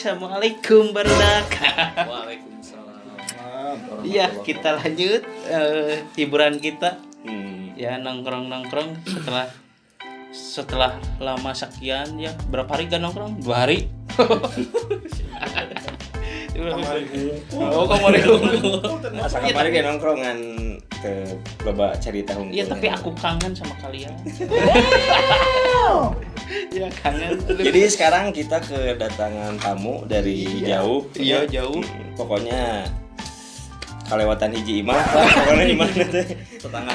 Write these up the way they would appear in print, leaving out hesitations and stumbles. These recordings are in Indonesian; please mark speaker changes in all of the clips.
Speaker 1: Assalamualaikum barudak.
Speaker 2: Waalaikumsalam.
Speaker 1: Iya, kita lanjut hiburan kita. Ya nongkrong setelah lama sekian ya. Berapa hari gak nongkrong? 2 hari.
Speaker 2: Kemarin masa kemarin kayak nongkrongan ke loba cerita hungkul.
Speaker 1: Iya, tapi aku kangen sama kalian. Ya kangen.
Speaker 2: Jadi sekarang kita kedatangan tamu dari jauh.
Speaker 1: Iya, jauh.
Speaker 2: Pokoknya kalewatan hiji imah. Pokoknya di mana teh?
Speaker 3: Tetangga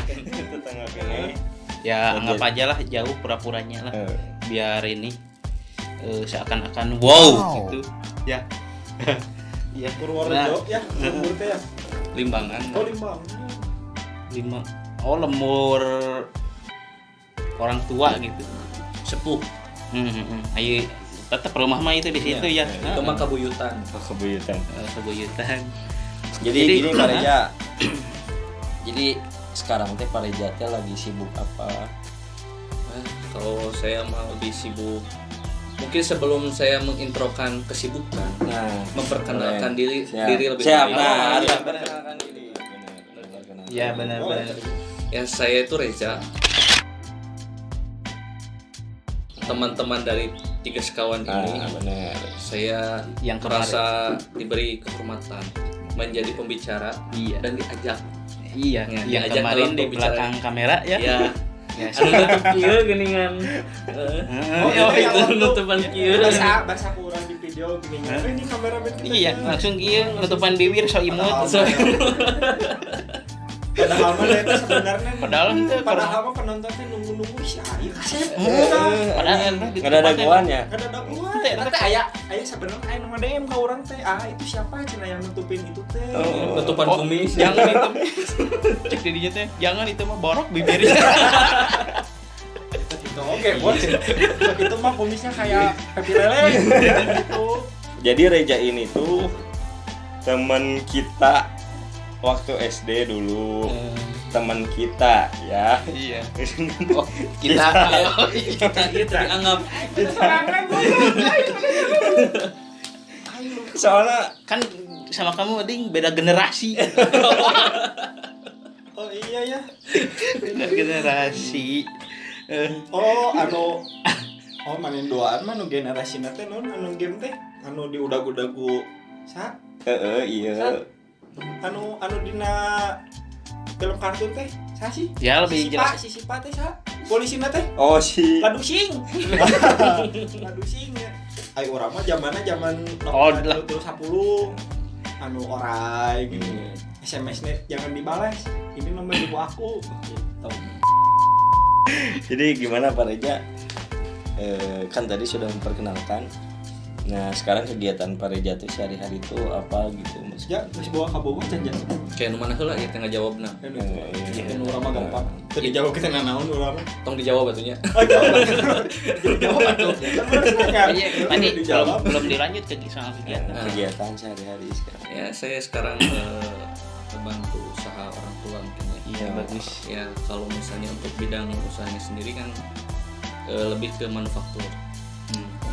Speaker 2: kene.
Speaker 1: Ya anggap aja lah jauh pura-puranya lah. Biar ini seakan-akan wow gitu. Ya. Iya,
Speaker 4: Purworejo ya, lembur teh ya.
Speaker 1: Limbangan.
Speaker 4: Oh, Limbang.
Speaker 1: Lembur orang tua gitu.
Speaker 3: sepuh.
Speaker 1: Ayo tetap rumah mah itu di situ ya.
Speaker 3: Itu mah kabuyutan.
Speaker 2: Kebuyutan.
Speaker 1: Kebuyutan.
Speaker 2: Jadi gini Pak Reja. Jadi sekarang teh Pak Reja teh lagi sibuk apa?
Speaker 3: Kalau saya mau lebih sibuk, mungkin sebelum saya mengintrokan kesibukan, memperkenalkan diri lebih
Speaker 2: siap.
Speaker 3: baik.
Speaker 2: Perkenalkan diri.
Speaker 1: Ya benar.
Speaker 3: Ya saya itu Reza. Teman-teman dari 3 sekawan ini,
Speaker 2: benar.
Speaker 3: saya
Speaker 1: Yang
Speaker 3: merasa diberi kehormatan menjadi pembicara dan diajak.
Speaker 1: Iya,
Speaker 3: Ya,
Speaker 1: yang
Speaker 3: diajak
Speaker 1: kemarin
Speaker 3: dalam
Speaker 1: di
Speaker 3: pembicaraan.
Speaker 1: belakang kamera ya.
Speaker 3: Ya,
Speaker 1: Ya,
Speaker 3: anu nutup kieu geuningan. Itu nutupan kieu.
Speaker 4: Bahasa kurang di video gini. Ini kameramen kita.
Speaker 1: Iya, langsung kieu nutupan bibir so imut.
Speaker 4: Padahal mah eta sebenarnya.
Speaker 1: Padahal
Speaker 4: Padahal mah penonton teh nunggu-nunggu si Ari kasep.
Speaker 1: padahal
Speaker 2: Enggak ada daguannya.
Speaker 4: Ada daguan. Teh aya sebenarnya aya nu ngadem ka urang teh. Itu siapa cenah yang nutupin itu teh?
Speaker 3: Nutupan kumis.
Speaker 1: Jangan itu. Cek dirinya teh, jangan itu mah borok bibirnya.
Speaker 4: Itu oke, bos. Itu mah kumisnya kayak Happy Lele gitu.
Speaker 2: Jadi Reja ini tuh teman kita waktu SD dulu. Teman kita ya.
Speaker 1: Iya.
Speaker 2: Oh,
Speaker 1: Kita
Speaker 3: Kita dianggap
Speaker 2: soalnya
Speaker 1: kan sama kamu ding beda generasi.
Speaker 4: Oh iya ya.
Speaker 1: Beda generasi.
Speaker 4: Manin doaan mah nu generasina teh non anu game teh anu diudag-udagu sa
Speaker 2: iya.
Speaker 4: anu dina film kartun teh sa sih?
Speaker 1: Ya lebih jelas.
Speaker 4: Si Sipa teh sa? Polisina teh?
Speaker 2: Oh si
Speaker 4: Ladusing. Ladusing ya. Ai urang mah zaman
Speaker 1: lah.
Speaker 4: terus 10 anu orai gitu. SMS net jangan dibalas. Ini nomor ibu aku gitu.
Speaker 2: Jadi gimana Pak Reja? Kan tadi sudah memperkenalkan. Nah sekarang kegiatan Pak Reja tuh sehari-hari itu apa gitu Mas?
Speaker 4: Ya, geus bawa ka Bogor can.
Speaker 3: kayak nu mana heula ieu teh ngajawabna.
Speaker 4: Iya, urang mah gampang. Teu dijawab kita naon urang.
Speaker 3: Tong dijawab atunya.
Speaker 4: Oh, jawab atuh.
Speaker 1: Iya, tadi belum dilanjut ke soal kegiatan.
Speaker 2: Kegiatan sehari-hari sekarang.
Speaker 3: Ya, saya sekarang membantu usaha orang tua mungkin ya.
Speaker 1: Iya, bagus.
Speaker 3: Ya, kalau misalnya untuk bidang usahanya sendiri kan lebih ke manufaktur.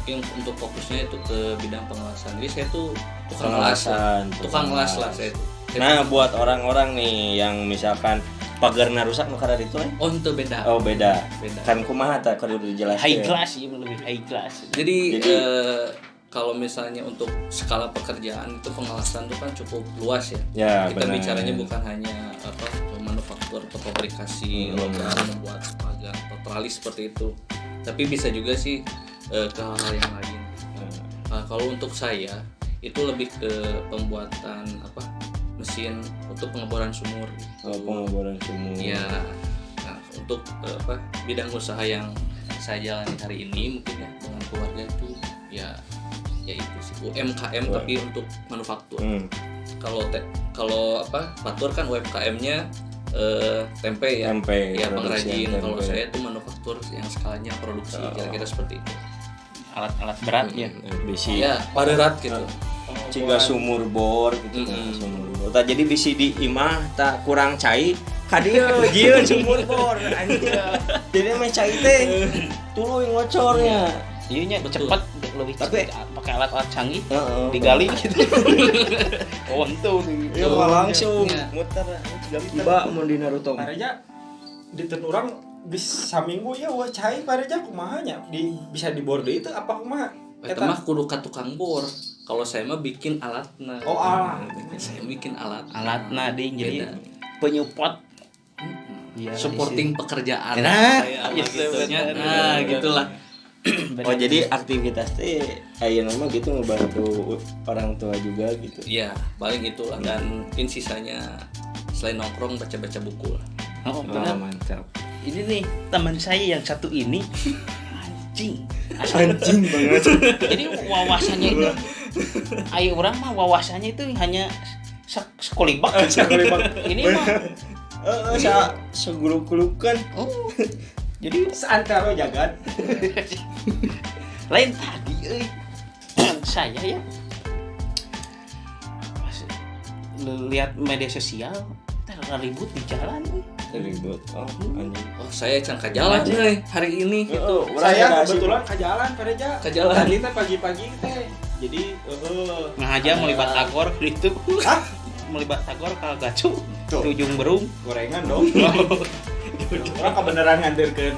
Speaker 3: Mungkin untuk fokusnya itu ke bidang pengelasan. Jadi saya tuh tukang ngelas lah saya tuh.
Speaker 2: Nah, buat orang-orang nih yang misalkan pagarna rusak nu kada ditu
Speaker 3: Oh, itu beda.
Speaker 2: Oh, beda.
Speaker 3: Beda.
Speaker 2: Kan kumaha tah kudu dijelaskeun.
Speaker 1: High class ya, lebih high class.
Speaker 3: Jadi kalau misalnya untuk skala pekerjaan itu pengelasan itu kan cukup luas ya.
Speaker 2: Ya,
Speaker 3: Kita
Speaker 2: benar.
Speaker 3: bicaranya bukan hanya manufaktur atau fabrikasi logam membuat pagar atau teralis seperti itu. Tapi bisa juga sih ke hal-hal yang lain. Nah, kalau untuk saya itu lebih ke pembuatan mesin untuk pengeboran sumur.
Speaker 2: Oh, pengeboran sumur.
Speaker 3: Ya, nah untuk bidang usaha yang saya jalani hari ini mungkin ya dengan keluarga itu ya itu sih UMKM tapi untuk manufaktur. Kalau Fatur kan UMKM-nya tempe ya. Ya pengrajin. Kalau saya itu manufaktur yang skalanya produksi kira-kira seperti itu.
Speaker 1: Alat-alat berat ya.
Speaker 2: Bisi.
Speaker 3: Ya, parerat gitu.
Speaker 2: Ciga sumur bor gitu kan, sumur bor. Tah jadi bisi di imah tak kurang cai, ka dieu jieun sumur bor anjing. Jadi mah cai teh tuluy ngocornya.
Speaker 1: Iya nya
Speaker 3: Betul.
Speaker 1: cepat lebih
Speaker 2: Tapi-
Speaker 1: cepat pakai alat-alat canggih
Speaker 2: Heeh.
Speaker 1: digali gitu. Oh itu
Speaker 2: Ya langsung
Speaker 3: Iya.
Speaker 2: muter tiba mau di Naruto.
Speaker 4: Pareja di turun orang bisa minggu ya wah cai pareja kumaha nya bisa di border itu apa kumaha?
Speaker 3: Eta mah kudu ka tukang bor. Kalau saya mah bikin alatna.
Speaker 4: Oh, alat.
Speaker 3: Saya bikin alat.
Speaker 1: alat nading jadi
Speaker 3: Beda.
Speaker 1: penyupport. Iya,
Speaker 3: Supporting pekerjaan.
Speaker 1: Nah,
Speaker 3: Saya mah
Speaker 1: gitu,
Speaker 3: gitunya.
Speaker 1: bener.
Speaker 3: Nah, gitulah.
Speaker 2: Oh jadi aktivitas teh aya nama gitu ngebantu orang tua juga gitu.
Speaker 3: Iya, paling itulah dan mungkin sisanya selain nongkrong baca-baca buku lah.
Speaker 1: Oh,
Speaker 2: Wah,
Speaker 1: benar.
Speaker 2: mantap.
Speaker 1: Ini nih teman saya yang satu ini anjing.
Speaker 2: Anjing banget.
Speaker 1: Jadi wawasannya itu ayo orang mah wawasannya itu hanya sekolibak. Ini mah
Speaker 2: seguluk-gulukan.
Speaker 1: oh. Jadi
Speaker 4: Seantero jagat.
Speaker 1: lain tadi saya ya pas lihat media sosial ribut di jalan
Speaker 2: Ribut. Oh, anjing.
Speaker 3: Oh, saya cangka jalan nih hari ini gitu.
Speaker 4: Saya kebetulan ke jalan pareja.
Speaker 3: Ke jalan.
Speaker 4: Tadi teh pagi-pagi teh. Jadi
Speaker 1: ngaja melibat tagor itu melibat tagor ke gacu
Speaker 4: Tuh.
Speaker 1: di ujung berung
Speaker 4: gorengan dong. Orang kebenaran ngandirkeun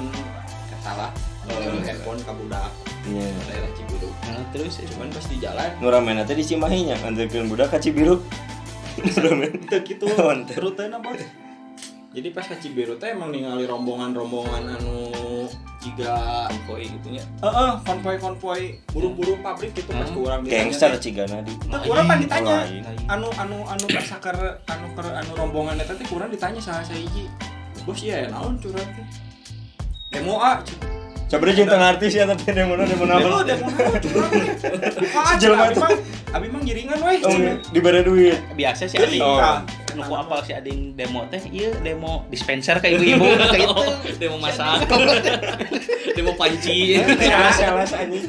Speaker 4: salah handphone ka budak
Speaker 2: Iya.
Speaker 4: daerah Cibiru.
Speaker 1: nah, terus
Speaker 4: Cuman pas di jalan
Speaker 2: Nu ramena teh di Cimahi nya anjeurkeun budak ka Cibiru. Ramen.
Speaker 4: itu gitu
Speaker 2: Mantep.
Speaker 4: rutena bos. Jadi pas ke Cibiru teh emang ningali rombongan-rombongan anu jiga
Speaker 3: Koi gitunya.
Speaker 4: konvoy buru-buru pabrik gitu pas ku urang
Speaker 2: Gangster cigana di.
Speaker 4: Urang pan ditanya
Speaker 2: Lain.
Speaker 4: anu pasakar anu rombongan eta teh kurang ditanya salah sahiji. Bos iya ya naon curang teh. Demo A.
Speaker 2: Sabari jeung tengah artis ya tapi demo
Speaker 4: Demo
Speaker 2: naon.
Speaker 4: demo curang. Wah,
Speaker 2: Jelema
Speaker 4: abi mah giringan we.
Speaker 2: Oh, dibere duit.
Speaker 1: biasa sih
Speaker 4: Geuring,
Speaker 1: ading
Speaker 4: Kang.
Speaker 1: nuku apa si ading demo teh iya demo dispenser ke ibu-ibu kayak gitu
Speaker 3: Oh, demo masak. Demo panci.
Speaker 2: Salah anjing.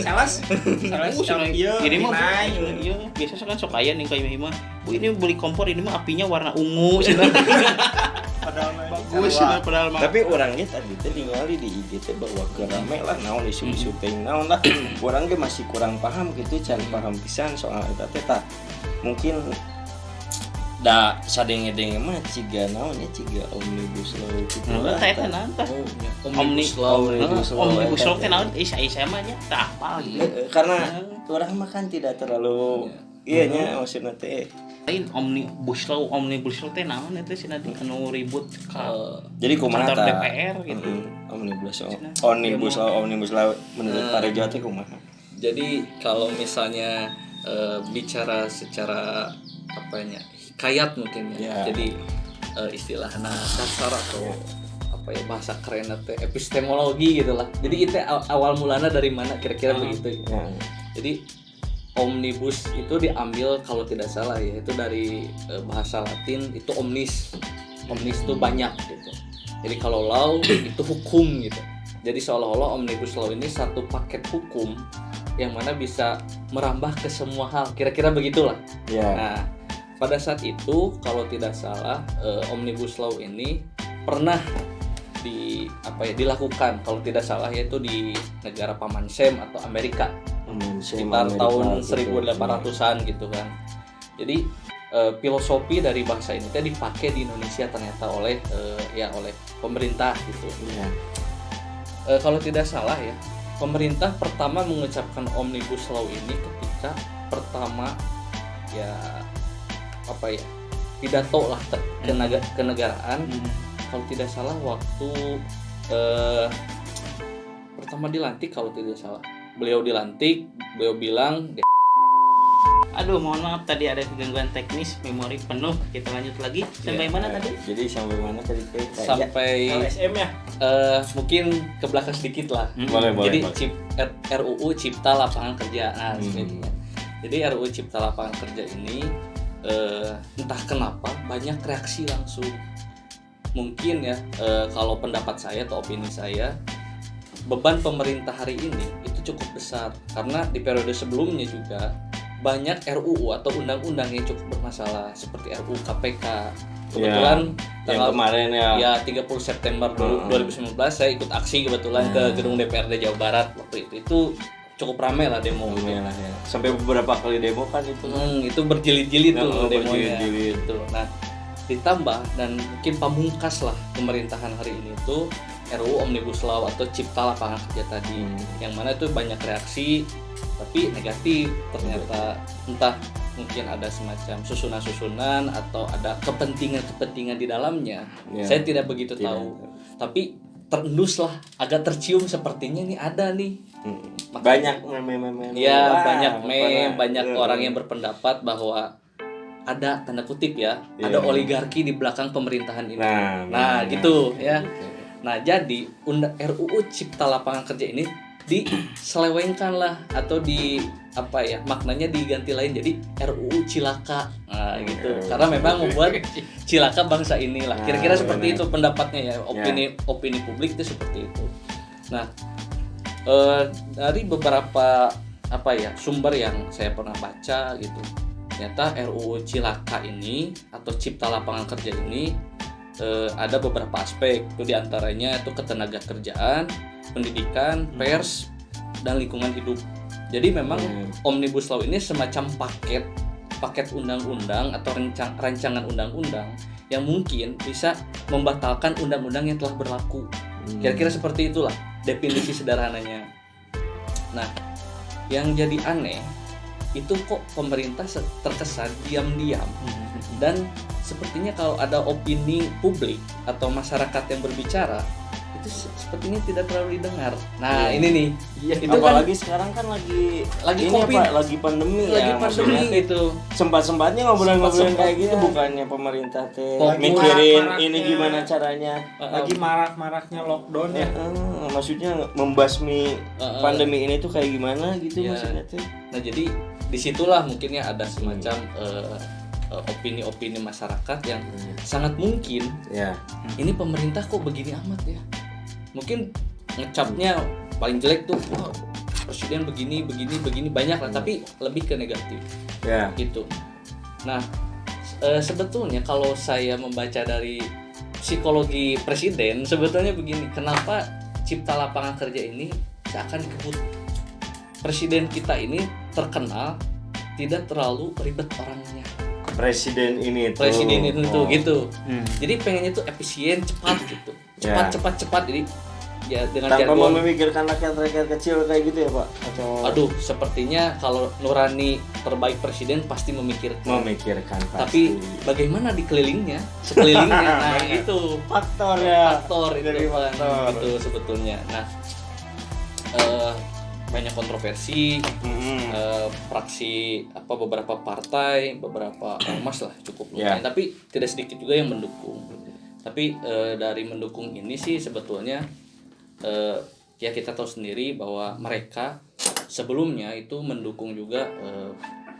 Speaker 4: Salas iya
Speaker 1: ini mah
Speaker 4: naik.
Speaker 1: iya biasa kan sok aya nih kayak mah bu ini beli kompor ini mah apinya warna ungu
Speaker 4: Padahal
Speaker 1: bagus padahal mah
Speaker 2: Tapi orangnya tadi teh ningali di IG teh bahwa ke rame lah naon isu-isu teh naon lah. Orang ge masih kurang paham gitu can paham pisan soal eta teh tah. Mungkin da sadenge-denge mah ciga naonnya ciga omnibus law gitu
Speaker 1: nah
Speaker 2: lah.
Speaker 1: teh naon tah
Speaker 3: Oh, ya.
Speaker 1: Omnibus
Speaker 3: Law.
Speaker 1: omnibus law teh naon saya mah nya tah apal gitu
Speaker 2: Karena orang mah kan tidak terlalu iya nya maksudna teh.
Speaker 1: lain omnibus law teh naon eta cenah di anu ribut ka
Speaker 2: Jadi kumaha
Speaker 1: kantor
Speaker 2: tah?
Speaker 1: DPR gitu
Speaker 2: Omnibus law menurut Pareja teh kumaha?
Speaker 3: Jadi kalau misalnya bicara secara apanya hikayat mungkin ya.
Speaker 2: Ya.
Speaker 3: Jadi istilahnya dasar atau apa ya bahasa keren teh epistemologi gitulah. Jadi itu awal mulanya dari mana kira-kira begitu.
Speaker 2: Ya.
Speaker 3: Jadi omnibus itu diambil kalau tidak salah ya itu dari bahasa Latin itu omnis. Omnis itu banyak gitu. Jadi kalau law itu hukum gitu. Jadi seolah-olah omnibus law ini satu paket hukum yang mana bisa merambah ke semua hal. Kira-kira begitulah.
Speaker 2: Ya.
Speaker 3: Nah, pada saat itu kalau tidak salah omnibus law ini pernah dilakukan kalau tidak salah yaitu di negara Paman Sam atau Amerika sekitar tahun 1800-an gitu kan. Jadi filosofi dari bahasa ini teh dipakai di Indonesia ternyata oleh oleh pemerintah gitu.
Speaker 2: Ya.
Speaker 3: Kalau tidak salah ya, pemerintah pertama mengucapkan omnibus law ini ketika pertama pidato lah kenegaraan. Kalau tidak salah waktu pertama dilantik kalau tidak salah. Beliau bilang
Speaker 1: aduh mohon maaf tadi ada gangguan teknis memori penuh kita lanjut lagi sampai mana tadi
Speaker 2: Jadi sampai mana tadi teh?
Speaker 3: sampai
Speaker 4: LSM ya.
Speaker 3: mungkin ke belakang sedikit lah.
Speaker 2: Boleh.
Speaker 3: Jadi RUU Cipta Lapangan Kerja. Nah, sebenarnya. Jadi RUU Cipta Lapangan Kerja ini entah kenapa banyak reaksi langsung. Mungkin ya kalau pendapat saya atau opini saya beban pemerintah hari ini itu cukup besar karena di periode sebelumnya juga banyak RUU atau undang-undang yang cukup bermasalah seperti RUU KPK, Kebetulan
Speaker 2: yang kemarin ya.
Speaker 3: 30 September 2019 saya ikut aksi kebetulan ke gedung DPRD Jawa Barat waktu itu cukup ramai lah demo.
Speaker 2: Ya. Sampai beberapa kali demo kan itu.
Speaker 3: Itu berjilid-jilid tuh demonya.
Speaker 2: Berjilid-jilid.
Speaker 3: Gitu. Nah, ditambah dan mungkin pamungkas lah pemerintahan hari ini itu RUU Omnibus Law atau Cipta Lapangan Kerja tadi, yang mana itu banyak reaksi tapi negatif ternyata, entah mungkin ada semacam susunan-susunan atau ada kepentingan-kepentingan di dalamnya. Saya tidak begitu tahu, tapi terendus lah, agak tercium sepertinya nih ada nih.
Speaker 2: Banyak meme-meme.
Speaker 3: Ya, banyak orang yang berpendapat bahwa ada tanda kutip ya, ada oligarki di belakang pemerintahan ini. Nah, gitu ya. Nah, jadi RUU Cipta Lapangan Kerja ini diselewengkan lah atau maknanya diganti lain jadi RUU Cilaka. Nah, gitu. Karena memang membuat cilaka bangsa inilah. Kira-kira seperti itu pendapatnya ya. Opini publik itu seperti itu. Nah, dari beberapa sumber yang saya pernah baca gitu, ternyata RUU Cilaka ini atau Cipta Lapangan Kerja ini ada beberapa aspek. Itu diantaranya itu ketenagakerjaan, pendidikan, pers, dan lingkungan hidup. Jadi memang Omnibus Law ini semacam paket undang-undang atau rancangan undang-undang yang mungkin bisa membatalkan undang-undang yang telah berlaku. Kira-kira seperti itulah definisi sederhananya. Nah, yang jadi aneh itu kok pemerintah terkesan diam-diam dan sepertinya kalau ada opini publik atau masyarakat yang berbicara itu sepertinya tidak terlalu didengar. Nah, ini nih.
Speaker 2: Itu apalagi kan, sekarang kan lagi COVID, lagi pandemi
Speaker 3: itu.
Speaker 2: Sempat-sempatnya ngobrol-ngobrol kayak gitu, bukannya pemerintah mikirin ini gimana caranya.
Speaker 4: Lagi marak-maraknya lockdown ya.
Speaker 2: Maksudnya membasmi pandemi ini tuh kayak gimana gitu maksudnya tuh.
Speaker 3: Nah, jadi disitulah mungkin ya ada semacam opini-opini masyarakat yang sangat mungkin ini pemerintah kok begini amat ya. Mungkin ngecapnya paling jelek tuh presiden begini banyak lah, tapi lebih ke negatif gitu. Nah, sebetulnya kalau saya membaca dari psikologi presiden sebetulnya begini, kenapa Cipta Lapangan Kerja ini seakan dikebut. Presiden kita ini terkenal tidak terlalu ribet orangnya.
Speaker 2: Presiden ini
Speaker 3: tuh gitu. Jadi pengennya tuh efisien, cepat gitu. Cepat. Jadi ya dengan
Speaker 2: tanpa memikirkan rakyat kecil kayak gitu ya, Pak?
Speaker 3: Atau sepertinya kalau nurani terbaik presiden pasti memikirkan
Speaker 2: pasti.
Speaker 3: Tapi bagaimana di sekelilingnya. Nah, itu faktor itu kan gitu sebetulnya. Nah, banyak kontroversi, fraksi beberapa partai, beberapa ormas lah cukup lumayan, tapi tidak sedikit juga yang mendukung. Tapi dari mendukung ini sih sebetulnya ya kita tahu sendiri bahwa mereka sebelumnya itu mendukung juga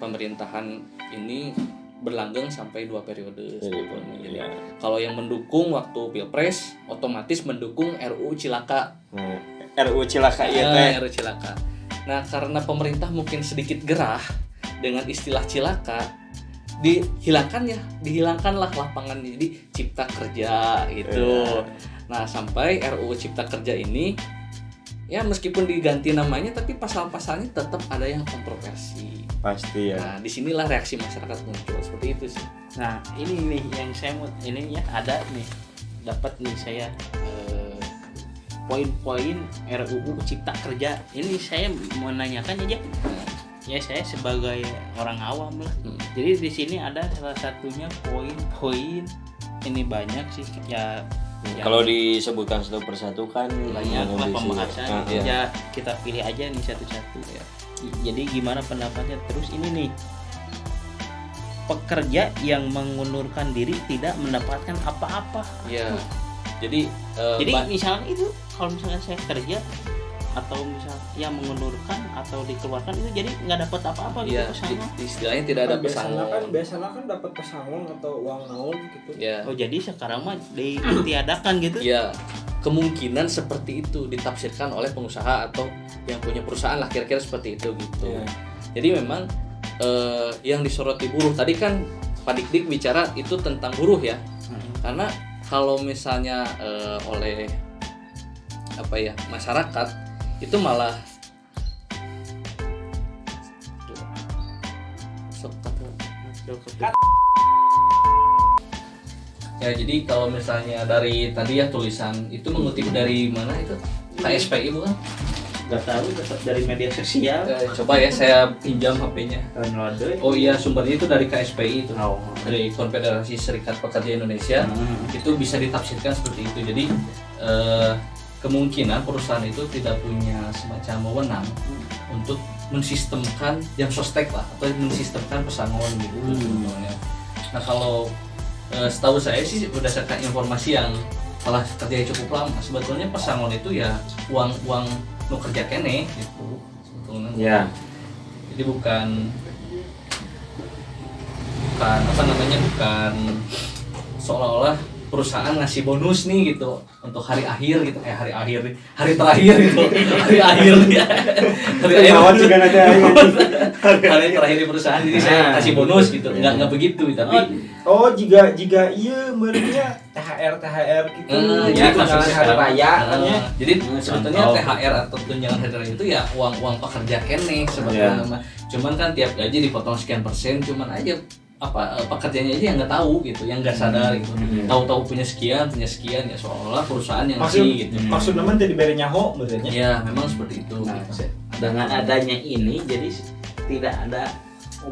Speaker 3: pemerintahan ini berlanggeng sampai 2 periode sebetulnya. Jadi kalau yang mendukung waktu Pilpres otomatis mendukung RUU Cilaka.
Speaker 2: RUU Cilaka
Speaker 3: RUU Cilaka. Nah, karena pemerintah mungkin sedikit gerah dengan istilah cilaka, dihilangkanlah lapangan jadi Cipta Kerja gitu. Nah, sampai RUU Cipta Kerja ini ya meskipun diganti namanya tapi pasal-pasalnya tetap ada yang kontroversi.
Speaker 2: Pasti ya.
Speaker 3: Nah, disinilah reaksi masyarakat muncul seperti itu sih.
Speaker 1: Nah, ini nih yang saya mau ada nih dapat nih saya poin-poin RUU Cipta Kerja. Ini saya mau nanyakan aja. Ya saya sebagai orang awam lah. Jadi di sini ada salah satunya poin-poin ini banyak sih ya.
Speaker 2: Kalau disebutkan satu persatu kan
Speaker 1: banyak lah pembahasan. Ya kita pilih aja nih satu-satu ya. Jadi gimana pendapatnya? Terus ini nih, pekerja yang mengundurkan diri tidak mendapatkan apa-apa.
Speaker 3: Ya. Jadi
Speaker 1: misalnya itu kalau misalnya saya kerja atau misalnya yang mengundurkan atau dikeluarkan itu jadi nggak dapat apa-apa gitu pesangon.
Speaker 3: Istilahnya tidak ada pesangon.
Speaker 4: Biasanya kan dapat pesangon atau uang naon gitu.
Speaker 3: Ya.
Speaker 1: Oh jadi sekarang mah ditiadakan gitu?
Speaker 3: Ya, kemungkinan seperti itu ditafsirkan oleh pengusaha atau yang punya perusahaan lah kira-kira seperti itu gitu. Ya. Jadi memang yang disoroti buruh tadi kan Pak Dik bicara itu tentang buruh ya. Karena kalau misalnya oleh apa ya masyarakat itu malah ya, jadi kalau misalnya dari tadi ya tulisan itu mengutip dari mana itu KSPI bukan?
Speaker 1: Gak tahu, tetap dari media sosial.
Speaker 3: Coba ya saya pinjam HP-nya. Oh iya, sumbernya itu dari KSPI itu, dari Konfederasi Serikat Pekerja Indonesia. Itu bisa ditafsirkan seperti itu. Jadi kemungkinan perusahaan itu tidak punya semacam wewenang untuk mensistemkan jam sostek lah, atau mensistemkan pesangon gitu contohnya. Nah kalau setahu saya sih berdasarkan informasi yang telah terjadi cukup lama, sebetulnya pesangon itu ya uang nu kerja kene gitu sebetulnya.
Speaker 2: Ya.
Speaker 3: Jadi bukan apa namanya, bukan seolah-olah perusahaan ngasih bonus nih gitu untuk hari akhir gitu, hari terakhir gitu, hari akhir ya. Hari terakhir di perusahaan jadi saya kasih bonus gitu, nggak begitu tapi
Speaker 4: jika iya mereka THR gitu
Speaker 3: ya
Speaker 4: tunjangan hari raya
Speaker 3: jadi sebetulnya THR atau tunjangan hari raya itu ya uang pekerja kene sebetulnya. Cuman kan tiap gaji dipotong sekian persen, cuman aja pekerjanya aja yang nggak tahu gitu, yang nggak sadar gitu, tahu-tahu punya sekian ya seolah-olah perusahaan yang ngasih gitu.
Speaker 4: Maksud teman jadi beri nyaho maksudnya.
Speaker 3: Ya memang seperti itu.
Speaker 1: Dengan adanya ini jadi tidak ada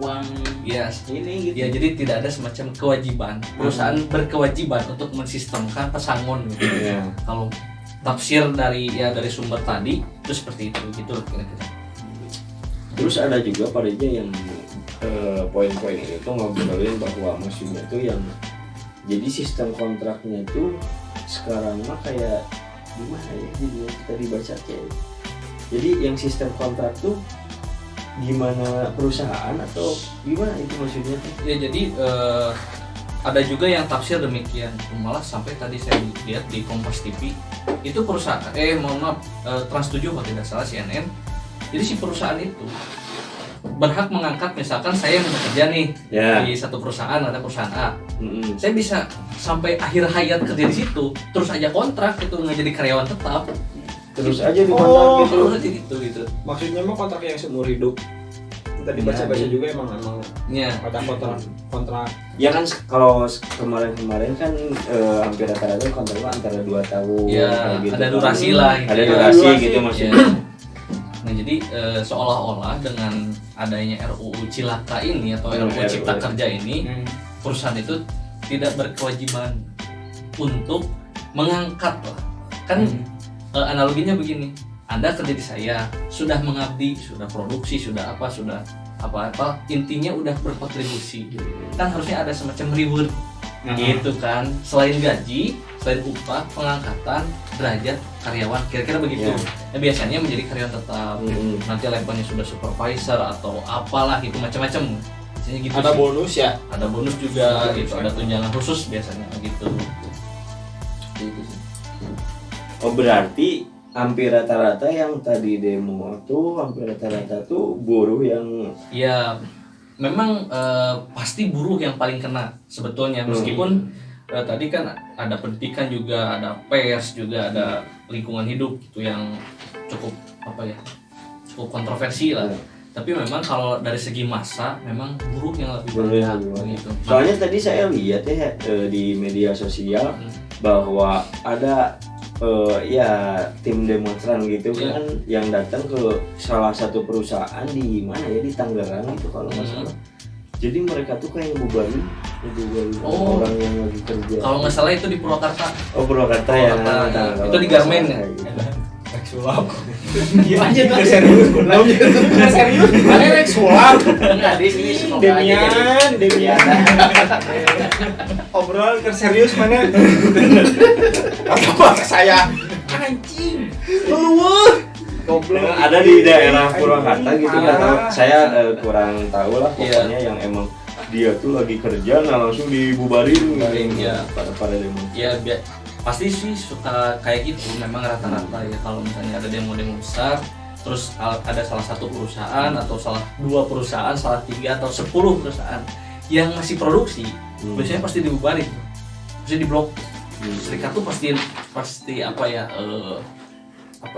Speaker 1: uang ini gitu.
Speaker 3: Ya jadi tidak ada semacam kewajiban, perusahaan berkewajiban untuk mensistemkan pesangon gitu. Kalau tafsir dari sumber tadi itu seperti itu gitu kira-kira.
Speaker 2: Terus ada juga Pak Reja yang poin-poin ini tuh ngobrolin bahwa maksudnya itu yang jadi sistem kontraknya itu sekarang mah kayak gimana ya, jadi kita dibaca kayak jadi yang sistem kontrak tuh gimana perusahaan atau gimana itu maksudnya tuh?
Speaker 3: Ya jadi ada juga yang tafsir demikian, malah sampai tadi saya lihat di Kompas TV itu perusahaan Trans 7 kalau tidak salah CNN. Jadi si perusahaan itu berhak mengangkat, misalkan saya yang bekerja nih di satu perusahaan, ada perusahaan A, saya bisa sampai akhir hayat kerja di situ, terus aja kontrak itu nggak jadi karyawan tetap,
Speaker 2: terus aja di kontrak
Speaker 3: gitu.
Speaker 4: Maksudnya mah kontrak yang seumur hidup. Tadi baca-baca juga emang ada kontrak.
Speaker 2: Ya kan kalau kemarin kan hampir rata-rata kontraknya antara 2 tahun.
Speaker 3: Ya,
Speaker 2: gitu.
Speaker 3: Ada durasi lah.
Speaker 2: Ada durasi gitu maksudnya.
Speaker 3: Nah jadi seolah-olah dengan adanya RUU Cilaka ini atau RUU Cipta Kerja ini, perusahaan itu tidak berkewajiban untuk mengangkat lah. Kan analoginya begini, Anda kerja di saya, sudah mengabdi, sudah produksi, sudah apa, intinya udah berkontribusi. Kan harusnya ada semacam reward gitu kan, selain gaji, selain upah, pengangkatan, derajat karyawan, kira-kira begitu. Nah, biasanya menjadi karyawan tetap, nanti levelnya sudah supervisor atau apalah gitu, macam-macam. Biasanya gitu.
Speaker 4: Ada bonus ya?
Speaker 3: Ada bonus juga gitu, ada tunjangan khusus biasanya gitu. Gitu sih.
Speaker 2: Oh berarti hampir rata-rata yang tadi demo tuh hampir rata-rata tuh buruh yang
Speaker 3: ya memang pasti buruh yang paling kena sebetulnya, meskipun tadi kan ada pendidikan juga, ada pers juga, ada lingkungan hidup itu yang cukup cukup kontroversi lah. Tapi memang kalau dari segi masa memang buruh yang lebih banyak gitu.
Speaker 2: Soalnya tadi saya lihat ya di media sosial bahwa ada tim demonstran gitu kan yang datang ke salah satu perusahaan di mana ya, di Tangerang itu kalau nggak salah. Jadi mereka tuh kayak ngebubarin orang yang lagi kerja.
Speaker 3: Kalau nggak salah itu di Purwakarta.
Speaker 2: Oh Purwakarta ya.
Speaker 3: Itu di Garmen ya.
Speaker 4: Sulap.
Speaker 1: Aja tuh serius.
Speaker 4: Serius. Mana rek sulap?
Speaker 1: Enggak di sini semoga aja.
Speaker 4: Demian. Obrol serius mana? Apa saya? Anjing. Goblok.
Speaker 2: Ada di daerah Purwakarta gitu kan. Saya kurang tahu lah pokoknya yang emang dia tuh lagi kerja langsung dibubarin
Speaker 3: ya
Speaker 2: pada demo.
Speaker 3: Ya pasti sih suka kayak gitu memang rata-rata ya, kalau misalnya ada demo-demo besar terus ada salah satu perusahaan atau salah 2 perusahaan, salah 3 atau 10 perusahaan yang masih produksi biasanya pasti dibubarin. Maksudnya di blok serikat tuh pasti apa ya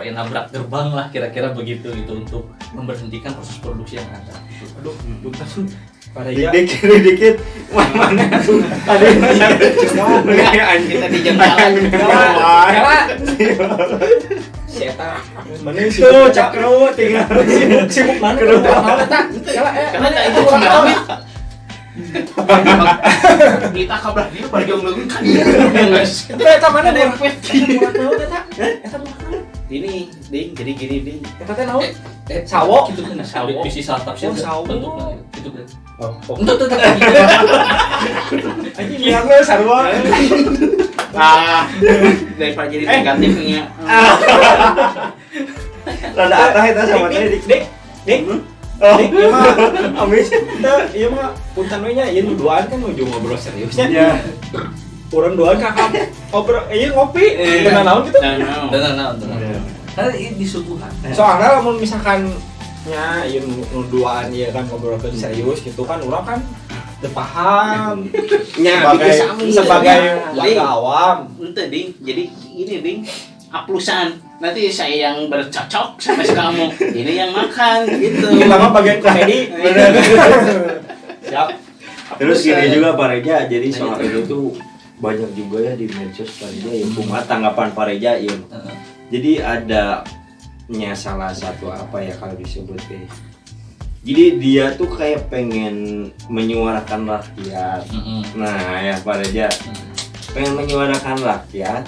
Speaker 3: nabrak gerbang lah kira-kira begitu gitu untuk memberhentikan proses produksi yang ada.
Speaker 4: Aduh, bentar sun. Pareja.
Speaker 2: Dikit mana tuh ada
Speaker 1: Kita di jengkalan.
Speaker 4: Sieta. Mana
Speaker 2: tuh
Speaker 4: sih?
Speaker 2: cakro tinggal
Speaker 4: Sibuk mana? Mana tak?
Speaker 1: Karena itu cuma amit. Kita kabar dia bagi yang lagi kan.
Speaker 4: Eta mana
Speaker 1: Ada yang
Speaker 4: buat? Eta
Speaker 1: Ini, Ding, jadi gini, Ding.
Speaker 4: Eta teh naon?
Speaker 3: Sawo gitu kan.
Speaker 1: Sawo.
Speaker 3: Visi startup sih
Speaker 4: Oh, sawo.
Speaker 3: bentuknya gitu kan.
Speaker 4: Oh,
Speaker 3: Untuk
Speaker 4: anjing lihat lu sarua.
Speaker 1: Daripada jadi negatifnya.
Speaker 2: rada atah eta sama teh
Speaker 4: Dik. Oh, iya mah amis. Iya mah punten we nya ieu duaan kan nuju ngobrol seriusnya.
Speaker 2: ya
Speaker 4: Urang duaan kakak ngobrol ieu ngopi. Benar naon gitu.
Speaker 1: Nah,
Speaker 3: Tenang. Karena ini disuguhan.
Speaker 4: Soalnya lamun misalkan nya ieu nu duaan ieu kan ngobrolkeun serius gitu kan urang kan teu paham. Sebagai warga awam.
Speaker 1: Ente, Ding. Jadi ini, Ding. Aplusan. Nanti saya yang bercocok sama si kamu. Ini yang makan gitu.
Speaker 4: Kita mah bagian komedi.
Speaker 2: bener
Speaker 4: Siap.
Speaker 2: terus gini juga Pareja jadi soal itu tuh banyak juga ya di medsos Pareja ya kumaha tanggapan Pareja ya jadi ada salah satu apa ya kalau disebut jadi dia tuh kayak pengen menyuarakan rakyat nah ya Pareja pengen menyuarakan rakyat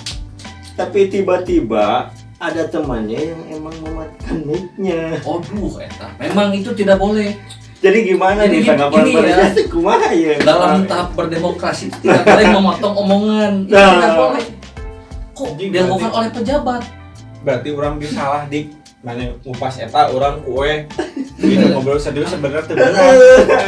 Speaker 2: tapi tiba-tiba ada temannya yang emang mematikan mic-nya.
Speaker 3: Aduh, eta. Memang itu tidak boleh.
Speaker 2: Jadi gimana
Speaker 3: Jadi
Speaker 2: nih tanggapan
Speaker 3: gini
Speaker 2: Pareja?
Speaker 3: ya,
Speaker 2: Kumaha ya?
Speaker 3: dalam tahap berdemokrasi tidak boleh memotong omongan. Itu
Speaker 2: Nah.
Speaker 3: tidak boleh. Kok
Speaker 4: Jadi
Speaker 3: dilakukan
Speaker 4: berarti-
Speaker 3: oleh pejabat?
Speaker 4: Berarti orang salah dik. Mana ngupas eta orang kue. Gitu ngobrol serius sebenarnya teu bener.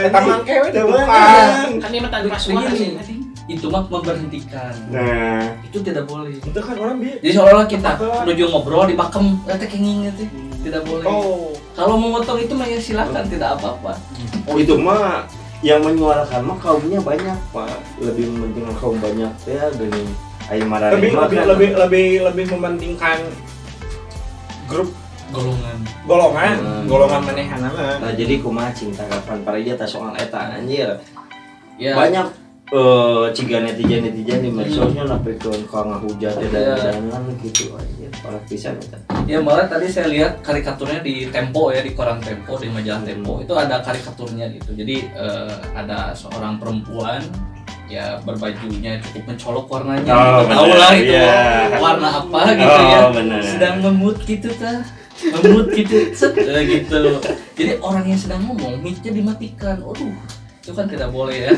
Speaker 4: Eta mangke we tukang.
Speaker 1: Kan ini tanpa suara sih.
Speaker 3: Itu mah memberhentikan.
Speaker 2: Nah,
Speaker 3: Itu tidak boleh.
Speaker 4: Itu kan orang bi.
Speaker 3: Jadi seolah-olah kita
Speaker 4: Apa?
Speaker 3: menuju ngobrol di pakem, eta kenging gitu. Tidak boleh.
Speaker 4: Oh.
Speaker 3: Kalau memotong itu mah ya silakan, tidak apa-apa.
Speaker 2: oh itu mah yang menyuarakan mah kaumnya banyak Pak. Lebih mementingkan kaum banyak ya gini. Ayo marah
Speaker 4: Lebih mementingkan grup
Speaker 3: Golongan.
Speaker 4: golongan manehana mah.
Speaker 2: Nah, jadi kumaha cing tanggapan Pareja ta soal eta anjir.
Speaker 3: Ya.
Speaker 2: Banyak ciga netizen di medsosnya napikeun ka ngahujat dan gitu anjir. Parah pisan eta.
Speaker 3: Ya malah tadi saya lihat karikaturnya di Tempo ya, di koran Tempo, di majalah Tempo itu ada karikaturnya gitu. Jadi ada seorang perempuan ya berbajunya cukup mencolok warnanya gitu. Tahu lah itu warna apa gitu ya.
Speaker 2: Bener.
Speaker 3: Sedang memut gitu tah. Memut gitu set gitu. Jadi orang yang sedang ngomong mic-nya dimatikan. Aduh, itu kan tidak boleh ya.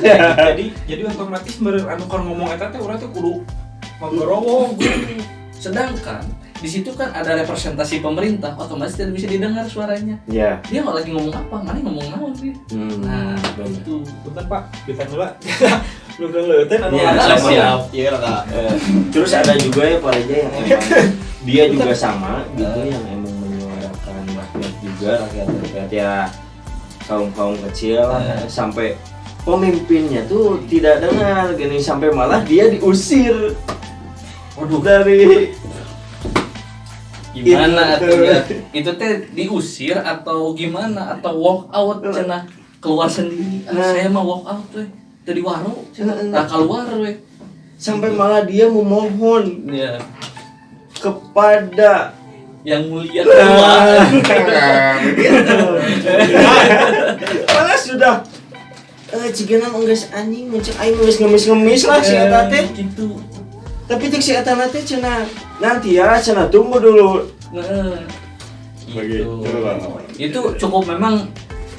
Speaker 4: Jadi otomatis anu kon ngomong eta teh urang teh kudu nggerowong.
Speaker 3: Sedangkan di situ kan ada representasi pemerintah, otomatis tidak bisa didengar suaranya.
Speaker 2: Iya.
Speaker 3: Dia nggak lagi ngomong apa, mana ngomong naon sih. Nah,
Speaker 2: bener.
Speaker 3: itu.
Speaker 4: Punten Pak, kita heula. Lu leuteun anu
Speaker 2: Ya,
Speaker 4: ada.
Speaker 3: siap.
Speaker 4: Iya lah.
Speaker 2: Terus ada juga ya Pareja yang emang dia juga sama gitu yang emang menyuarakan rakyat juga rakyat ya kaum kecil sampai pemimpinnya tuh tidak dengar gini sampai malah dia diusir dari
Speaker 3: Gimana
Speaker 2: Itu.
Speaker 3: atuh ya? Itu teh diusir atau gimana atau walk out cenah keluar sendiri. Saya mah walk out we. Teu di waro cenah. Nah, keluar we.
Speaker 2: sampai malah dia memohon
Speaker 3: Ya,
Speaker 2: kepada
Speaker 3: yang mulia keluar.
Speaker 2: begitu malah sudah cigeunang enggeus anjing mencek aing geus ngemis-ngemis lah si eta teh
Speaker 3: Gitu.
Speaker 2: tapi cek si eta teh cenah nanti ya cenah tunggu dulu
Speaker 3: Nah,
Speaker 2: Begitu.
Speaker 3: Itu cukup memang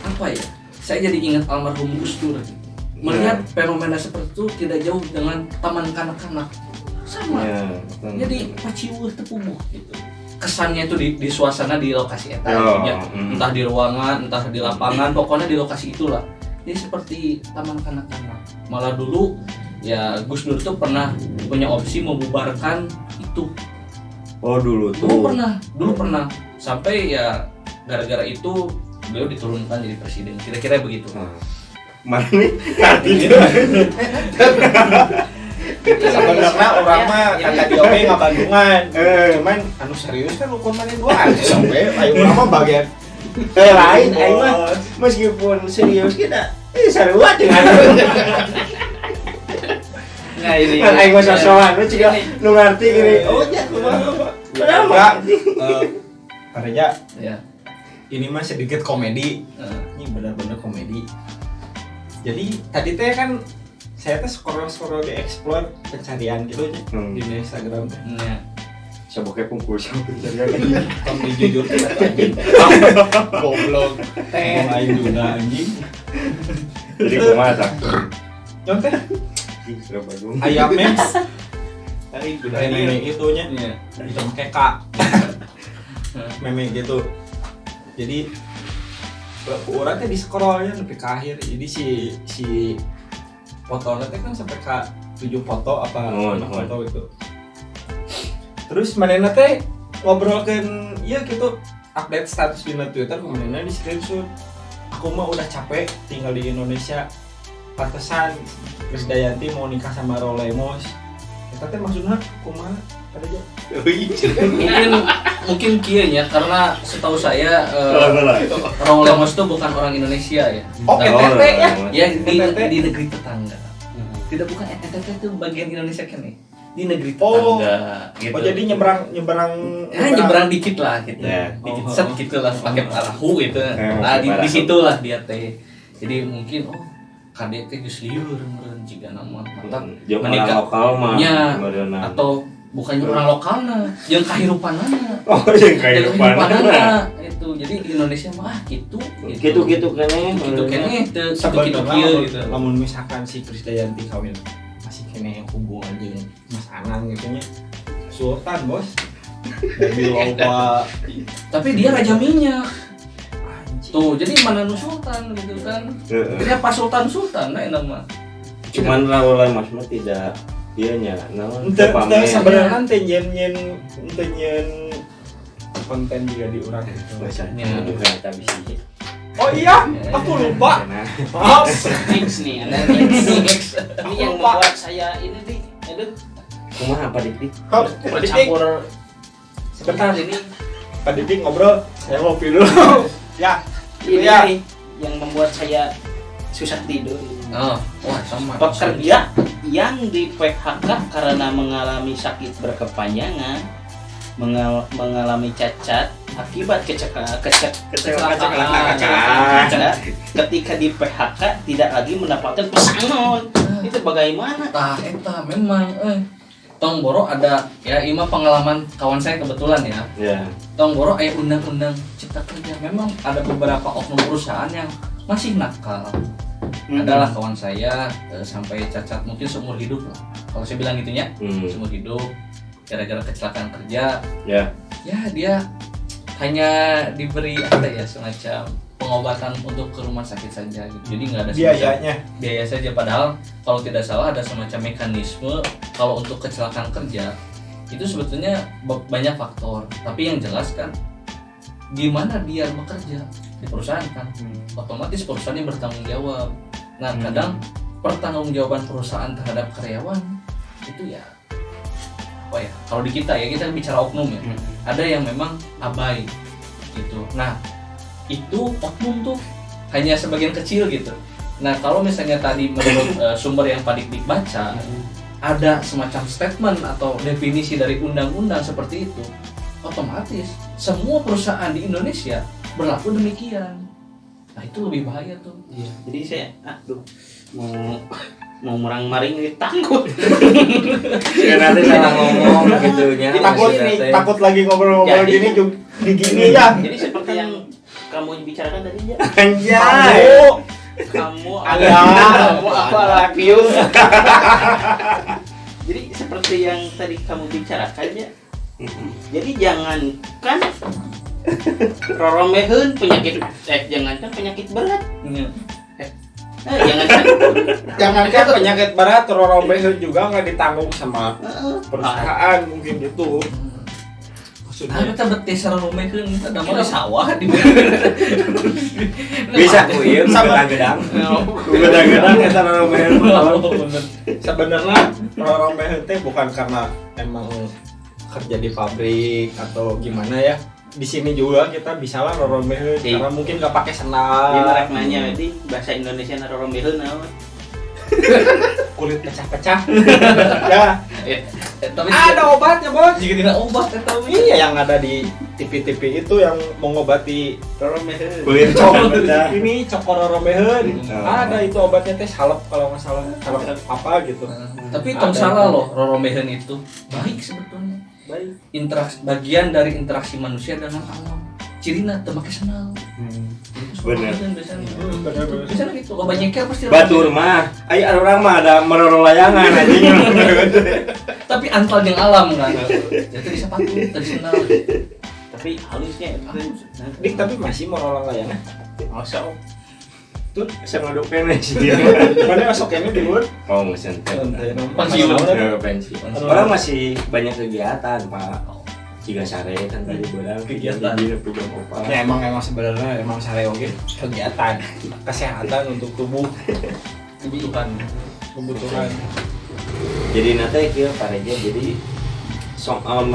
Speaker 3: apa ya? Saya jadi ingat almarhum Gus Dur. Melihat fenomena seperti itu tidak jauh dengan taman kanak-kanak. Sama. Jadi paciweuh teu puguh gitu. Kesannya itu di suasana di lokasi eta intinya. Entah di ruangan, entah di lapangan, pokoknya di lokasi itulah. Jadi seperti taman kanak-kanak. Malah dulu ya Gus Dur tuh pernah punya opsi membubarkan itu.
Speaker 2: Oh dulu tuh.
Speaker 3: Dulu pernah sampai ya gara-gara itu beliau diturunkan jadi presiden. Kira-kira begitu.
Speaker 2: Mana nih? Artinya.
Speaker 4: Sebenarnya orang mah kata dia oke nggak bandungan. Cuman anu serius kan hukum mana dua aja sampai ayo orang mah bagian lain ayo mah meskipun serius kita sarua dengan
Speaker 1: Nah ini.
Speaker 4: kan ayo mah sosokan lu juga nu ngerti gini. Oh ya kumaha. Enggak. Karena
Speaker 3: Ya.
Speaker 4: ini mah sedikit komedi. Ini benar-benar komedi. Jadi tadi teh kan saya tuh scroll di explore pencarian gitu aja di Instagram teh.
Speaker 3: Ya.
Speaker 2: Saboknya kumpul sama pencarian.
Speaker 4: Kamu jujur tuh anjing. Goblok. Teh lain juga anjing.
Speaker 2: Jadi kumaha tak?
Speaker 4: Nyontek
Speaker 2: Sudah Bandung.
Speaker 4: ayam memes.
Speaker 1: Tadi
Speaker 4: Meme itunya.
Speaker 3: Iya.
Speaker 4: Itu keka. Meme gitu. Jadi orang teh di scrollnya sampai ke akhir. Jadi si fotonya teh kan sampai ke 7 foto apa 5 foto itu. Terus manehna teh ngobrolkeun ieu gitu update status di Twitter kemudian di screenshot. Aku mah udah capek tinggal di Indonesia. Pantesan Krisdayanti mau nikah sama Rolemos. Eta teh maksudna kumaha aja.
Speaker 3: mungkin kieu nya karena setahu saya Rong Lemos itu bukan orang Indonesia ya.
Speaker 4: Oh, NTT ya.
Speaker 3: Ya
Speaker 4: NTT.
Speaker 3: di negeri tetangga. Tidak bukan NTT itu bagian Indonesia kan nih. Di negeri
Speaker 4: Oh.
Speaker 3: tetangga gitu.
Speaker 4: Oh jadi nyebrang
Speaker 3: nyebrang dikit lah gitu.
Speaker 2: Ya.
Speaker 3: Dikit
Speaker 4: Oh.
Speaker 3: set gitu lah pakai perahu gitu. Nah, di
Speaker 2: perahu.
Speaker 3: situlah dia teh. Jadi mungkin kadek teh geus lieur meureun jiga nama mantap
Speaker 2: Jeung
Speaker 3: menikah.
Speaker 2: orang lokal mah.
Speaker 3: Nya,
Speaker 2: Berenang.
Speaker 3: atau bukannya orang lokalna yang kahirupanana
Speaker 2: Oh, yang kehidupanana.
Speaker 3: itu jadi di Indonesia mah gitu
Speaker 2: Gitu keneh.
Speaker 3: gitu kene teu gitu
Speaker 4: sebenarnya
Speaker 3: kieu gitu
Speaker 4: lamun misalkan si Krisdayanti kawin masih kene hubungan jeung Mas Anang gitu nya. Sultan, Bos. Dari loba
Speaker 3: tapi dia raja minyak tuh jadi mana nu sultan gitu kan dia pas sultan nah enak mah
Speaker 2: Cuman Raul Mas mah tidak dianya naon
Speaker 4: Ente
Speaker 2: pamer.
Speaker 4: sebenarnya teh nyen konten juga di urang itu.
Speaker 2: Bahasanya aduh eta bisi.
Speaker 4: Oh iya, aku lupa. Maaf.
Speaker 1: Mix nih, ada mix. Ini yang membuat saya ini nih, aduh,
Speaker 2: Kumaha apa dik?
Speaker 4: Pak Didik,
Speaker 1: campur
Speaker 4: sebentar
Speaker 1: ini.
Speaker 4: Pak Didik ngobrol. Saya ngopi dulu. Ya.
Speaker 1: Ini
Speaker 4: Ya.
Speaker 1: nih yang membuat saya susah tidur.
Speaker 3: wah sama
Speaker 1: Pekerja yang di PHK karena mengalami sakit berkepanjangan, mengalami cacat akibat kecelakaan. Ketika di PHK tidak lagi mendapatkan pesangon. Itu bagaimana?
Speaker 3: tah eta memang tong boro ada ya ima pengalaman kawan saya kebetulan ya
Speaker 2: Ya.
Speaker 3: tong boro aya undang-undang cipta kerja memang ada beberapa oknum perusahaan yang masih nakal. Adalah kawan saya sampai cacat mungkin seumur hidup lah. Kalau saya bilang gitunya, seumur hidup gara-gara kecelakaan kerja.
Speaker 2: Ya.
Speaker 3: Ya dia hanya diberi apa ya semacam pengobatan untuk ke rumah sakit saja gitu. Jadi nggak ada semacam biaya saja padahal kalau tidak salah ada semacam mekanisme kalau untuk kecelakaan kerja itu sebetulnya banyak faktor. Tapi yang jelas kan di mana dia bekerja di perusahaan kan otomatis perusahaan yang bertanggung jawab. Nah kadang pertanggungjawaban perusahaan terhadap karyawan itu ya apa ya kalau di kita ya kita bicara oknum ya ada yang memang abai gitu. Nah itu oknum tuh hanya sebagian kecil gitu. Nah kalau misalnya tadi menurut sumber yang Pak Dik baca ada semacam statement atau definisi dari undang-undang seperti itu, otomatis semua perusahaan di Indonesia berlaku demikian. Nah itu lebih bahaya tuh.
Speaker 1: Iya. Jadi saya mau merang-maring takut.
Speaker 2: Nanti salah ngomong gitu nya.
Speaker 4: Takut lagi ngobrol-ngobrol gini di gini ya.
Speaker 1: Jadi seperti yang kamu bicarakan tadi ya.
Speaker 4: Anjay.
Speaker 1: Kamu
Speaker 4: Kamu
Speaker 1: apa lagi? Jadi seperti yang tadi kamu bicarakan ya. Jadi jangankan roromeheun penyakit jangankan penyakit berat.
Speaker 4: Jangankan penyakit berat roromeheun juga nggak ditanggung sama perusahaan mungkin gitu. maksudnya.
Speaker 3: kita betis romekeun kita da mah di sawah di
Speaker 2: Bisa kuieu gedang-gedang. Gedang-gedang eta romeheun.
Speaker 4: Sebenarnya roromeheun teh bukan karena emang kerja di pabrik atau gimana ya. Di sini juga kita bisa lah roromeheun karena mungkin gak pakai
Speaker 1: Di
Speaker 4: sendal.
Speaker 1: merek nanya di bahasa Indonesia na roromeheun naon?
Speaker 4: Kulit pecah-pecah. Ya,
Speaker 3: tapi
Speaker 4: ada obatnya, Bos.
Speaker 3: jika tidak obat eta
Speaker 4: Iya, yang ada di TV-TV itu yang mengobati
Speaker 1: Roromeheun.
Speaker 2: Kulit pecah.
Speaker 4: ini cokororomeheun.
Speaker 2: Oh.
Speaker 4: Ada itu obatnya teh salep kalau nggak salah. Salep apa gitu.
Speaker 3: tapi tong salah loh roromeheun itu baik sebetulnya
Speaker 1: Baik.
Speaker 3: bagian dari interaksi manusia dengan alam cirina teu make sendal.
Speaker 2: Bener.
Speaker 4: Bener-bener.
Speaker 3: Biasanya gitu, lo banyak pasti
Speaker 2: Batur mah, aya orang mah ada meroro layangan anjing.
Speaker 3: tapi antal yang alam kan. Jadi di sepatu, tadi sendal.
Speaker 1: Tapi halusnya itu.
Speaker 4: Dik tapi masih mau rolang layangan.
Speaker 1: Masa
Speaker 2: Tuh, saya ngaduk kene sih dia.
Speaker 4: Mana masuk ini di luar?
Speaker 2: Oh, ngesen teh.
Speaker 3: Pensiun.
Speaker 2: Pensiun. Orang masih banyak kegiatan, Pak. Jika sare kan tadi bilang
Speaker 3: Kegiatan.
Speaker 2: di program apa.
Speaker 4: Ya emang sebenarnya emang sare oge kegiatan kesehatan untuk tubuh kebutuhan.
Speaker 2: Jadi nanti kieu pareja jadi soal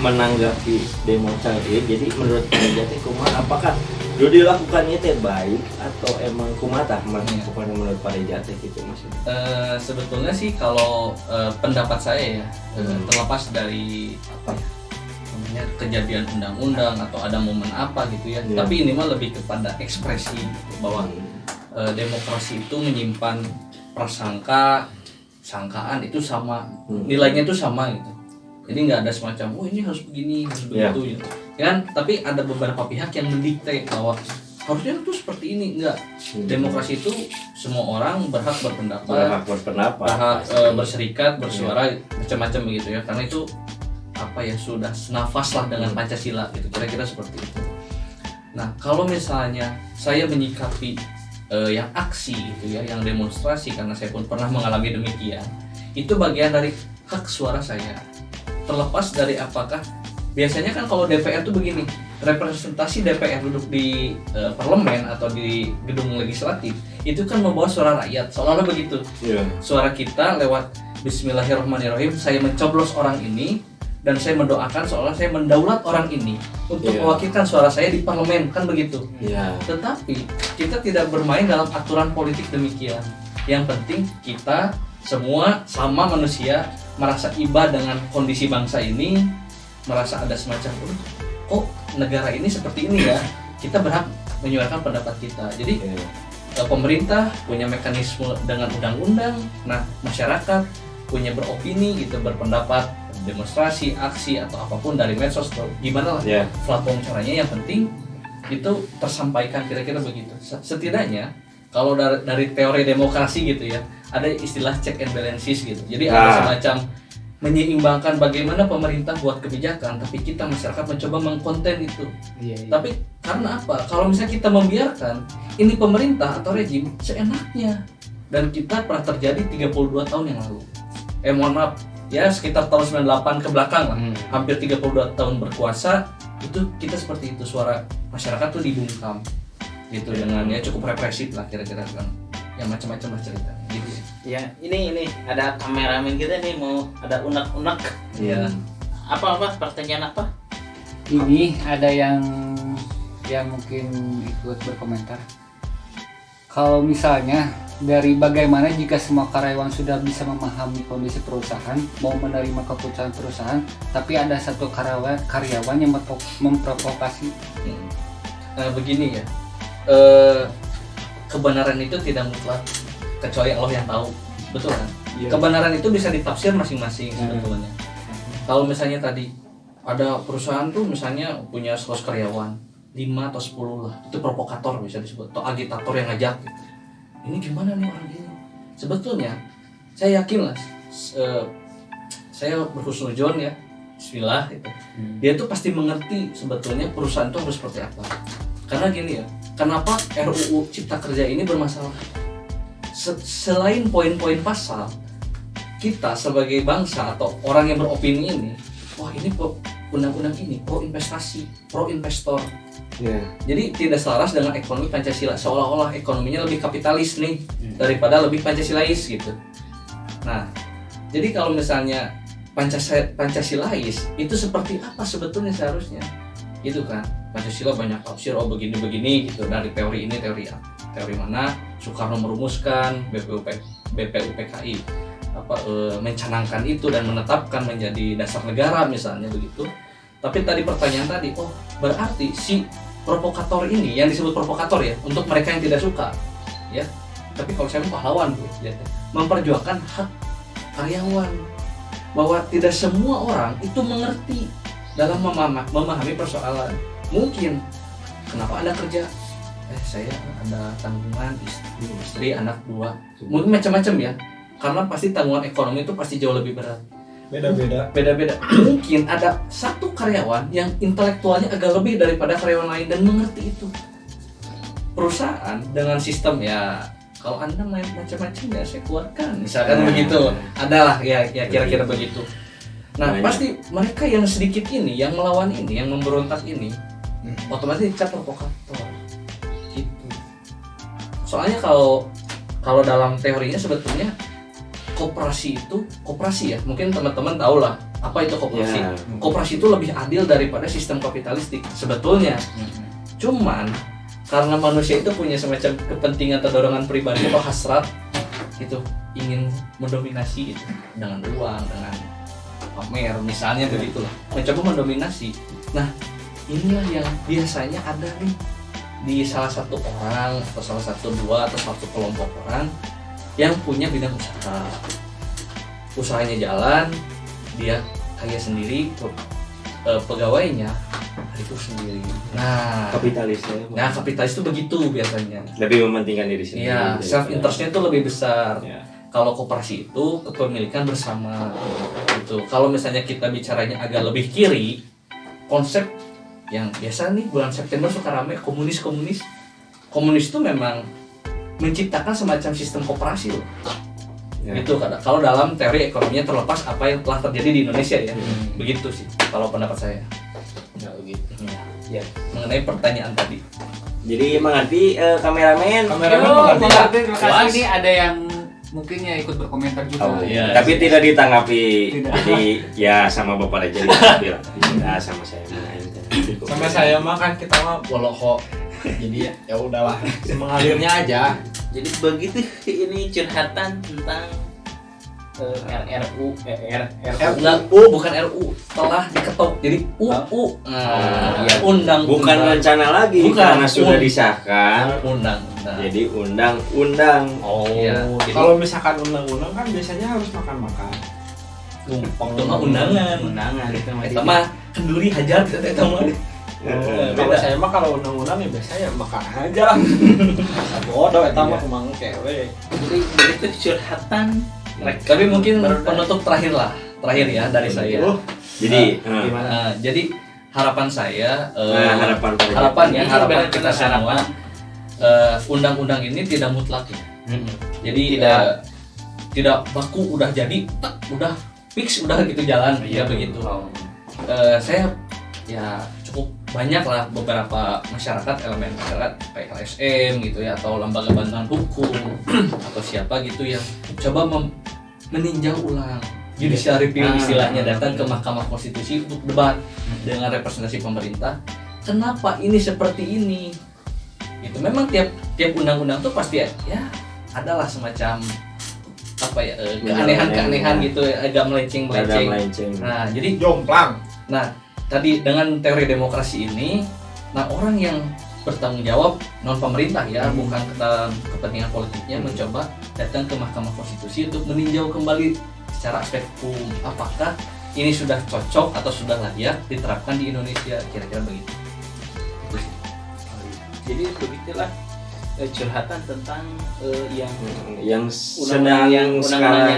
Speaker 2: menanggapi demo tadi. Jadi menurut pareja teh kumaha apakah do dilakukannya teh baik atau emang kumaha tah menurut pareja teh gitu maksudnya.
Speaker 3: Sebetulnya sih kalau pendapat saya ya terlepas dari apa ya namanya kejadian undang-undang atau ada momen apa gitu ya.
Speaker 2: Iya.
Speaker 3: Tapi ini mah lebih kepada ekspresi gitu, bahwa demokrasi itu menyimpan prasangka, sangkaan itu sama, nilainya itu sama gitu. Jadi nggak ada semacam oh ini harus begini harus begitu gitu. Kan tapi ada beberapa pihak yang mendikte bahwa harusnya itu seperti ini. Enggak. Demokrasi itu semua orang berhak berpendapat, berhak berserikat, bersuara macam-macam begitu ya. Karena itu apa ya sudah senafas lah dengan Pancasila gitu, kira-kira seperti itu. Nah kalau misalnya saya menyikapi yang aksi gitu ya, yang demonstrasi, karena saya pun pernah mengalami demikian, itu bagian dari hak suara saya. Terlepas dari apakah biasanya kan kalau DPR tuh begini, representasi DPR duduk di parlemen atau di gedung legislatif itu kan membawa suara rakyat, seolah-olah begitu. Suara kita lewat Bismillahirrahmanirrahim, saya mencoblos orang ini dan saya mendoakan seolah saya mendaulat orang ini untuk mewakilkan suara saya di parlemen, kan begitu. Tetapi kita tidak bermain dalam aturan politik demikian. Yang penting kita semua sama manusia, merasa iba dengan kondisi bangsa ini, merasa ada semacam oh negara ini seperti ini ya, kita berhak menyuarakan pendapat kita. Jadi pemerintah punya mekanisme dengan undang-undang, nah masyarakat punya beropini gitu, berpendapat, demonstrasi, aksi atau apapun dari medsos atau gimana lah platform caranya, yang penting itu tersampaikan, kira-kira begitu. Setidaknya kalau dari teori demokrasi gitu ya, ada istilah check and balances gitu. Jadi ada semacam menyeimbangkan bagaimana pemerintah buat kebijakan, tapi kita masyarakat mencoba mengkonten itu. Tapi karena apa? Kalau misalnya kita membiarkan ini pemerintah atau rejim seenaknya, dan kita pernah terjadi 32 tahun yang lalu. Mohon maaf, ya sekitar tahun 98 ke belakang lah, hampir 32 tahun berkuasa, itu kita seperti itu, suara masyarakat tuh dibungkam gitu dengan ya cukup represif lah kira-kira kan, yang macam-macam lah cerita gitu.
Speaker 1: Ya ini ada kameramen kita nih, mau ada unek-unek. Apa pertanyaan apa?
Speaker 5: Ini ada yang mungkin ikut berkomentar. Kalau misalnya dari bagaimana jika semua karyawan sudah bisa memahami kondisi perusahaan, mau menerima keputusan perusahaan, tapi ada satu karyawan yang memprovokasi.
Speaker 3: Begini ya, kebenaran itu tidak mutlak kecuali Allah yang tahu, betul kan? Kebenaran itu bisa ditafsir masing-masing sebetulnya. Kalau misalnya tadi ada perusahaan tuh misalnya punya 100 karyawan, 5 atau 10 lah, itu provokator bisa disebut, atau agitator yang ngajak gitu. Ini gimana nih orang ini? Sebetulnya saya yakin lah, saya berhusnuzon ya, bismillah gitu. Dia tuh pasti mengerti sebetulnya perusahaan itu harus seperti apa. Karena gini ya, kenapa RUU Cipta Kerja ini bermasalah? Selain poin-poin pasal, kita sebagai bangsa atau orang yang beropini ini, wah ini undang-undang ini pro investasi, pro investor.
Speaker 2: Ya.
Speaker 3: Jadi tidak selaras dengan ekonomi Pancasila, seolah-olah ekonominya lebih kapitalis nih daripada lebih Pancasilais gitu. Nah, jadi kalau misalnya Pancasilais itu seperti apa sebetulnya seharusnya? Gitu kan. Pancasila banyak tafsir, oh begini-begini gitu, dari teori ini teori mana Soekarno merumuskan, BPUPKI mencanangkan itu dan menetapkan menjadi dasar negara misalnya begitu. Tapi tadi pertanyaan tadi, oh berarti si provokator ini yang disebut provokator ya, untuk mereka yang tidak suka ya, tapi kalau saya pahlawan tuh ya, memperjuangkan hak karyawan, bahwa tidak semua orang itu mengerti dalam memahami persoalan. Mungkin kenapa Anda kerja, saya ada tanggungan istri anak 2, mungkin macam-macam ya, karena pasti tanggungan ekonomi itu pasti jauh lebih berat. Beda-beda. Mungkin ada satu karyawan yang intelektualnya agak lebih daripada karyawan lain dan mengerti itu. Perusahaan dengan sistem ya, kalau Anda main macam-macam ya saya keluarkan, misalkan begitu. Adalah ya kira-kira begitu. Nah, pasti mereka yang sedikit ini, yang melawan ini, yang memberontak ini, otomatis dicap provokator. Gitu. Soalnya kalau dalam teorinya sebetulnya koperasi ya, mungkin teman-teman tahu lah apa itu koperasi. Yeah. Koperasi itu lebih adil daripada sistem kapitalistik sebetulnya. Cuman karena manusia itu punya semacam kepentingan atau dorongan pribadi atau hasrat gitu, ingin mendominasi gitu, dengan uang, dengan pamer misalnya begitulah, mencoba mendominasi. Nah, inilah yang biasanya ada nih di salah satu orang atau salah satu dua atau satu kelompok orang yang punya bidang usaha. Usahanya jalan, dia kaya sendiri, pegawainya itu sendiri. Nah, kapitalis itu begitu biasanya.
Speaker 2: Lebih mementingkan diri sendiri.
Speaker 3: Iya, self interestnya itu lebih besar. Ya. Kalau koperasi itu kepemilikan bersama gitu. Kalau misalnya kita bicaranya agak lebih kiri, konsep yang biasa nih bulan September suka rame komunis itu memang menciptakan semacam sistem koperasi loh. Ya. Gitu kalau dalam teori ekonominya, terlepas apa yang telah terjadi di Indonesia ya. Begitu sih kalau pendapat saya.
Speaker 1: Ya begitu.
Speaker 3: Ya, mengenai pertanyaan tadi.
Speaker 2: Jadi mengerti kameramen
Speaker 5: mengerti. Terima kasih. Ini ada yang mungkin ya ikut berkomentar juga.
Speaker 2: Oh, iya. Tapi tidak ditanggapi. Jadi ya sama Bapak aja bilang. Tidak sama saya mah.
Speaker 4: Sama saya mah kan kita mah bolok. Jadi ya udahlah, mengalirnya aja.
Speaker 1: Jadi begitu ini curhatan tentang RU.
Speaker 3: Bukan RU, telah diketok jadi UU. Ya, undang
Speaker 2: bukan rencana lagi, karena sudah disahkan
Speaker 3: undang-undang.
Speaker 2: Jadi undang-undang.
Speaker 3: Oh ya.
Speaker 4: Kalau misalkan undang-undang kan biasanya harus makan-makan.
Speaker 3: Itu mah undangan itu mah kenduri hajar itu mah.
Speaker 4: Kalau saya mah kalau undang-undang ya biasanya makan aja lah. Bodoh eta mah kumang kewe.
Speaker 1: Jadi itu curhatan.
Speaker 3: Tapi mungkin penutup terakhir ya dari saya.
Speaker 2: Jadi
Speaker 3: gimana? Jadi harapan saya,
Speaker 2: harapan
Speaker 3: kita semua, undang-undang ini tidak mutlak ya. Jadi tidak baku udah jadi, udah fix udah gitu jalan ya begitu. Saya ya cukup banyak lah beberapa elemen masyarakat kayak LSM gitu ya, atau lembaga bantuan hukum atau siapa gitu yang coba meninjau ulang judicial review istilahnya, datang ke Mahkamah Konstitusi untuk debat dengan representasi pemerintah. Kenapa ini seperti ini? Itu memang tiap undang-undang tuh pasti ya adalah semacam apa ya, keanehan gitu, agak melenceng. Nah, jadi jomplang. Nah, tadi dengan teori demokrasi ini, nah orang yang bertanggung jawab non pemerintah ya, bukan dalam kepentingan politiknya, mencoba datang ke Mahkamah Konstitusi untuk meninjau kembali secara aspek hukum apakah ini sudah cocok atau sudah layak diterapkan di Indonesia, kira-kira begitu.
Speaker 1: Jadi begitulah curhatan tentang
Speaker 2: yang
Speaker 1: sedang yang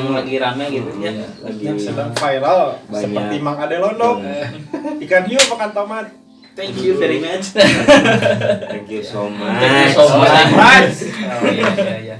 Speaker 1: lagi rame gitu ya,
Speaker 4: yang sedang viral seperti Mang Ade Londok. Ikan hiu makan tomat.
Speaker 1: Thank you very much.
Speaker 2: Thank you so much.
Speaker 3: Oh, iya.